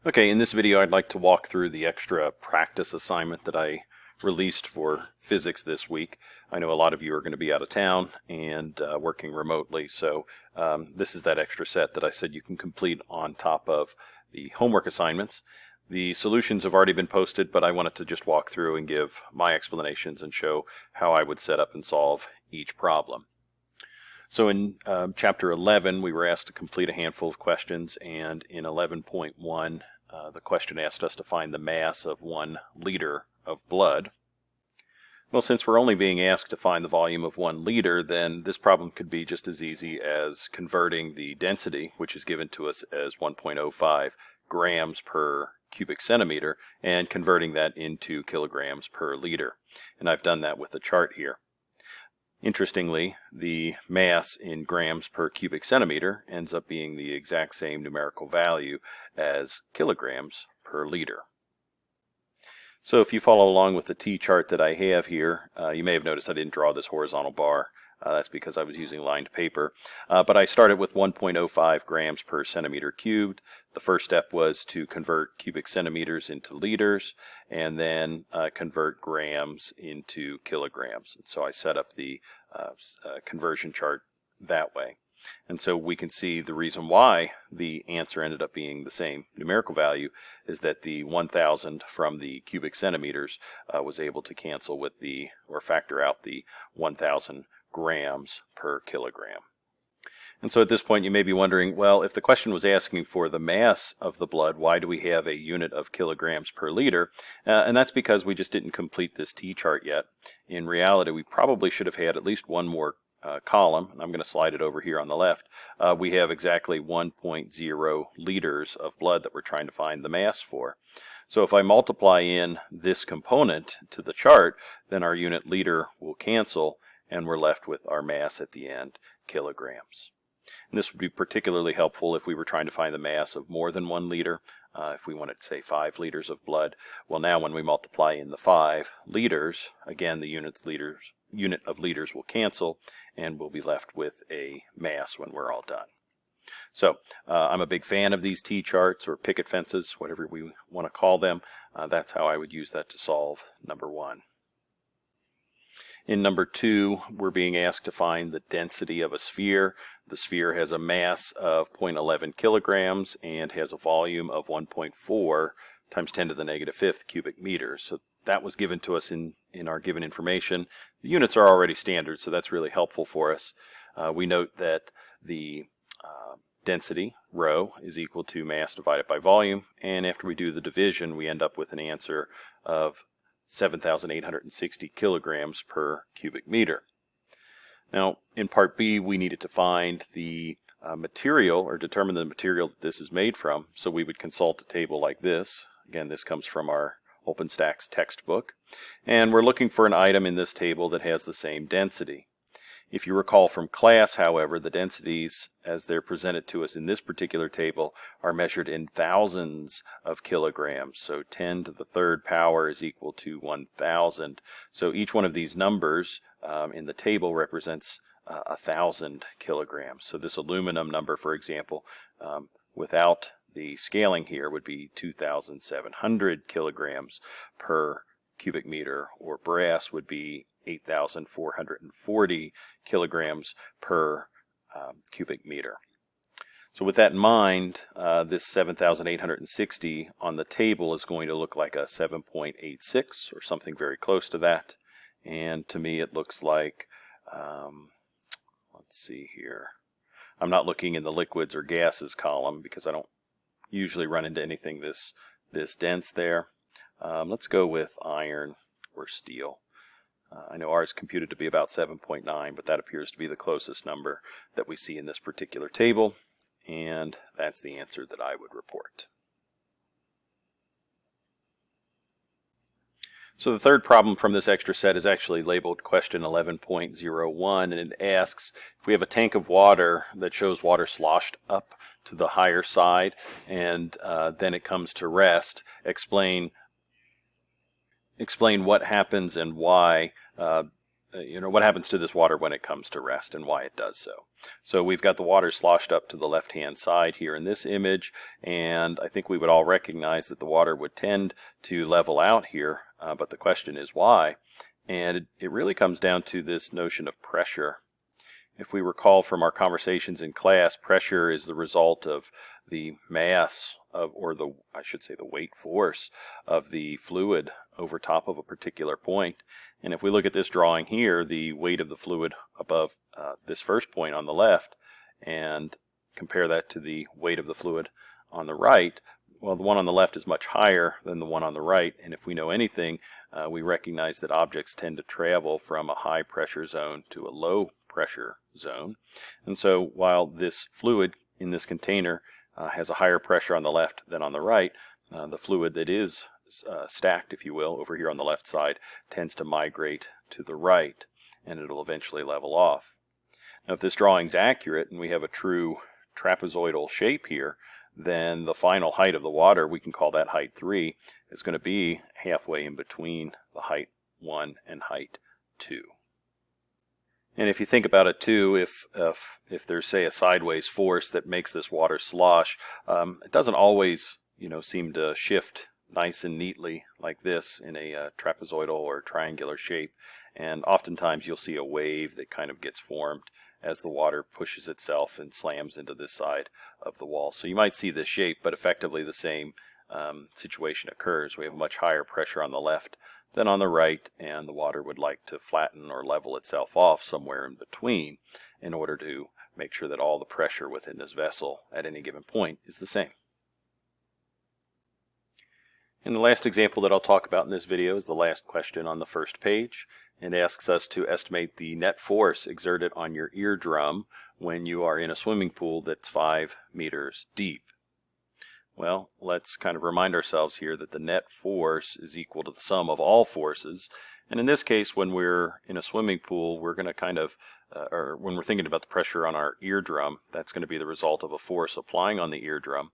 Okay, in this video I'd like to walk through the extra practice assignment that I released for physics this week. I know a lot of you are going to be out of town and working remotely, so this is that extra set that I said you can complete on top of the homework assignments. The solutions have already been posted, but I wanted to just walk through and give my explanations and show how I would set up and solve each problem. So in Chapter 11, we were asked to complete a handful of questions, and in 11.1, the question asked us to find the mass of 1 liter of blood. Well, since we're only being asked to find the volume of 1 liter, then this problem could be just as easy as converting the density, which is given to us as 1.05 grams per cubic centimeter, and converting that into kilograms per liter. And I've done that with a chart here. Interestingly, the mass in grams per cubic centimeter ends up being the exact same numerical value as kilograms per liter. So if you follow along with the T-chart that I have here, you may have noticed I didn't draw this horizontal bar. That's because I was using lined paper. But I started with 1.05 grams per centimeter cubed. The first step was to convert cubic centimeters into liters, and then convert grams into kilograms. And so I set up the conversion chart that way. And so we can see the reason why the answer ended up being the same numerical value is that the 1,000 from the cubic centimeters was able to cancel with the, or factor out the 1,000 grams per kilogram. And so at this point you may be wondering, well, if the question was asking for the mass of the blood, why do we have a unit of kilograms per liter? And that's because we just didn't complete this T-chart yet. In reality, we probably should have had at least one more column, and I'm going to slide it over here on the left. We have exactly 1.0 liters of blood that we're trying to find the mass for. So if I multiply in this component to the chart, then our unit liter will cancel, and we're left with our mass at the end, kilograms. And this would be particularly helpful if we were trying to find the mass of more than 1 liter. If we wanted to say 5 liters of blood, well, now when we multiply in the 5 liters, again the unit of liters will cancel, and we'll be left with a mass when we're all done. So I'm a big fan of these T-charts or picket fences, whatever we want to call them. That's how I would use that to solve number 1. In number 2, we're being asked to find the density of a sphere. The sphere has a mass of 0.11 kilograms and has a volume of 1.4 times 10 to the negative 5th cubic meters. So that was given to us in our given information. The units are already standard, so that's really helpful for us. We note that the density, rho, is equal to mass divided by volume, and after we do the division, we end up with an answer of 7,860 kilograms per cubic meter. Now, in part B, we needed to find the material, or determine the material that this is made from, so we would consult a table like this. Again, this comes from our OpenStax textbook, and we're looking for an item in this table that has the same density. If you recall from class, however, the densities as they're presented to us in this particular table are measured in thousands of kilograms. So 10 to the 3rd power is equal to 1,000. So each one of these numbers in the table represents 1,000 kilograms. So this aluminum number, for example, without the scaling here would be 2,700 kilograms per cubic meter, or brass would be 8,440 kilograms per cubic meter. So with that in mind, this 7,860 on the table is going to look like a 7.86 or something very close to that. And to me it looks like, let's see here, I'm not looking in the liquids or gases column because I don't usually run into anything this dense there. Let's go with iron or steel. I know ours computed to be about 7.9, but that appears to be the closest number that we see in this particular table, and that's the answer that I would report. So the third problem from this extra set is actually labeled question 11.01, and it asks if we have a tank of water that shows water sloshed up to the higher side and then it comes to rest, explain what happens and why what happens to this water when it comes to rest and why it does so. So we've got the water sloshed up to the left-hand side here in this image, and I think we would all recognize that the water would tend to level out here, but the question is why? And it really comes down to this notion of pressure. If we recall from our conversations in class, pressure is the result of the mass of, or I should say the weight force of the fluid over top of a particular point. And if we look at this drawing here, the weight of the fluid above this first point on the left, and compare that to the weight of the fluid on the right, well, the one on the left is much higher than the one on the right, and if we know anything, we recognize that objects tend to travel from a high pressure zone to a low pressure zone. And so while this fluid in this container has a higher pressure on the left than on the right, the fluid that is stacked, if you will, over here on the left side tends to migrate to the right, and it'll eventually level off. Now, if this drawing's accurate and we have a true trapezoidal shape here, then the final height of the water, we can call that height 3, is going to be halfway in between the height 1 and height 2. And if you think about it too, if there's, say, a sideways force that makes this water slosh, it doesn't always, seem to shift nice and neatly like this in a trapezoidal or triangular shape. And oftentimes you'll see a wave that kind of gets formed as the water pushes itself and slams into this side of the wall. So you might see this shape, but effectively the same situation occurs. We have much higher pressure on the left than on the right, and the water would like to flatten or level itself off somewhere in between in order to make sure that all the pressure within this vessel at any given point is the same. And the last example that I'll talk about in this video is the last question on the first page. It asks us to estimate the net force exerted on your eardrum when you are in a swimming pool that's 5 meters deep. Well, let's kind of remind ourselves here that the net force is equal to the sum of all forces. And in this case, when we're in a swimming pool, we're going to kind of, or when we're thinking about the pressure on our eardrum, that's going to be the result of a force applying on the eardrum.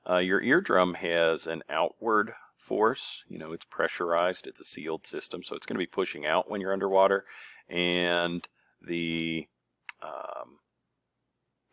Your eardrum has an outward force. It's pressurized, it's a sealed system, so it's going to be pushing out when you're underwater, and the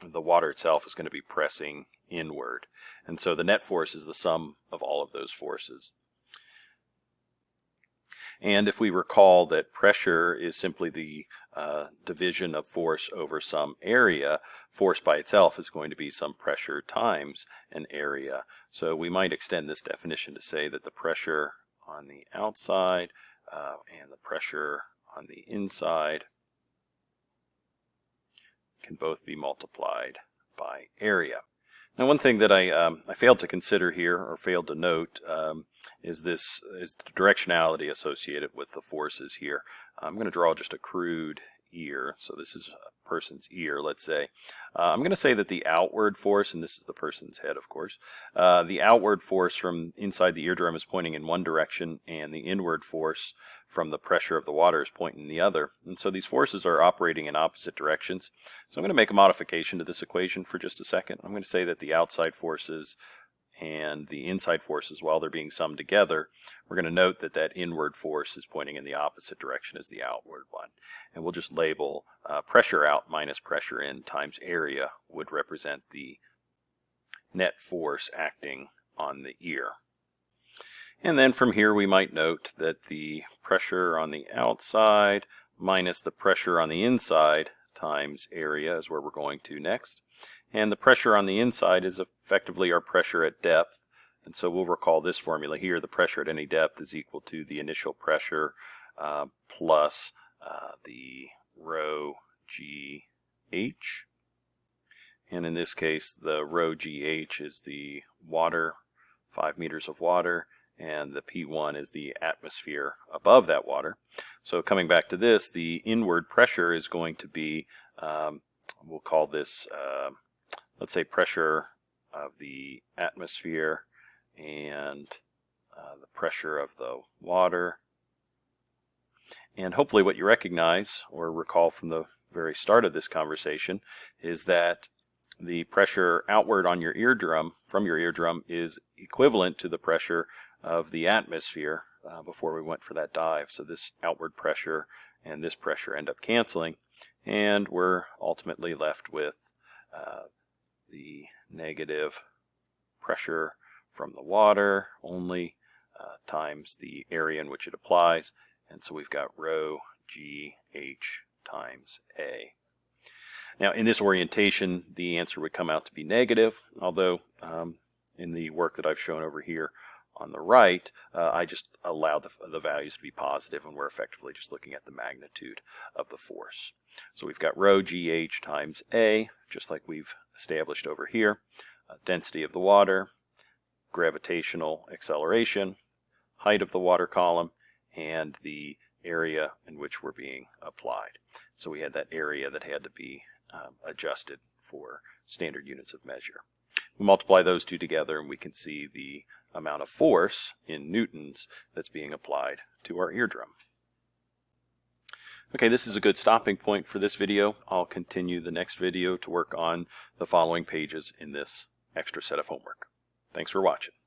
water itself is going to be pressing inward. And so the net force is the sum of all of those forces. And if we recall that pressure is simply the division of force over some area, force by itself is going to be some pressure times an area. So we might extend this definition to say that the pressure on the outside and the pressure on the inside can both be multiplied by area. Now, one thing that I failed to consider here, or failed to note, is the directionality associated with the forces here. I'm going to draw just a crude ear. So this is a person's ear, let's say. I'm going to say that the outward force, and this is the person's head, of course, the outward force from inside the eardrum is pointing in one direction, and the inward force from the pressure of the water is pointing in the other. And so these forces are operating in opposite directions. So I'm going to make a modification to this equation for just a second. I'm going to say that the outside forces and the inside forces, while they're being summed together, we're going to note that that inward force is pointing in the opposite direction as the outward one. And we'll just label pressure out minus pressure in times area would represent the net force acting on the ear. And then from here we might note that the pressure on the outside minus the pressure on the inside times area is where we're going to next. And the pressure on the inside is effectively our pressure at depth. And so we'll recall this formula here. The pressure at any depth is equal to the initial pressure plus the rho GH. And in this case, the rho GH is the water, 5 meters of water, and the P1 is the atmosphere above that water. So coming back to this, the inward pressure is going to be, we'll call this, let's say, pressure of the atmosphere and the pressure of the water. And hopefully what you recognize or recall from the very start of this conversation is that the pressure outward on your eardrum, from your eardrum, is equivalent to the pressure of the atmosphere before we went for that dive. So this outward pressure and this pressure end up canceling, and we're ultimately left with the negative pressure from the water only times the area in which it applies, and so we've got rho GH times A. Now in this orientation the answer would come out to be negative, although in the work that I've shown over here on the right, I just allow the values to be positive, and we're effectively just looking at the magnitude of the force. So we've got rho GH times A, just like we've established over here, density of the water, gravitational acceleration, height of the water column, and the area in which we're being applied. So we had that area that had to be adjusted for standard units of measure. We multiply those two together and we can see the amount of force in newtons that's being applied to our eardrum. Okay, this is a good stopping point for this video. I'll continue the next video to work on the following pages in this extra set of homework. Thanks for watching.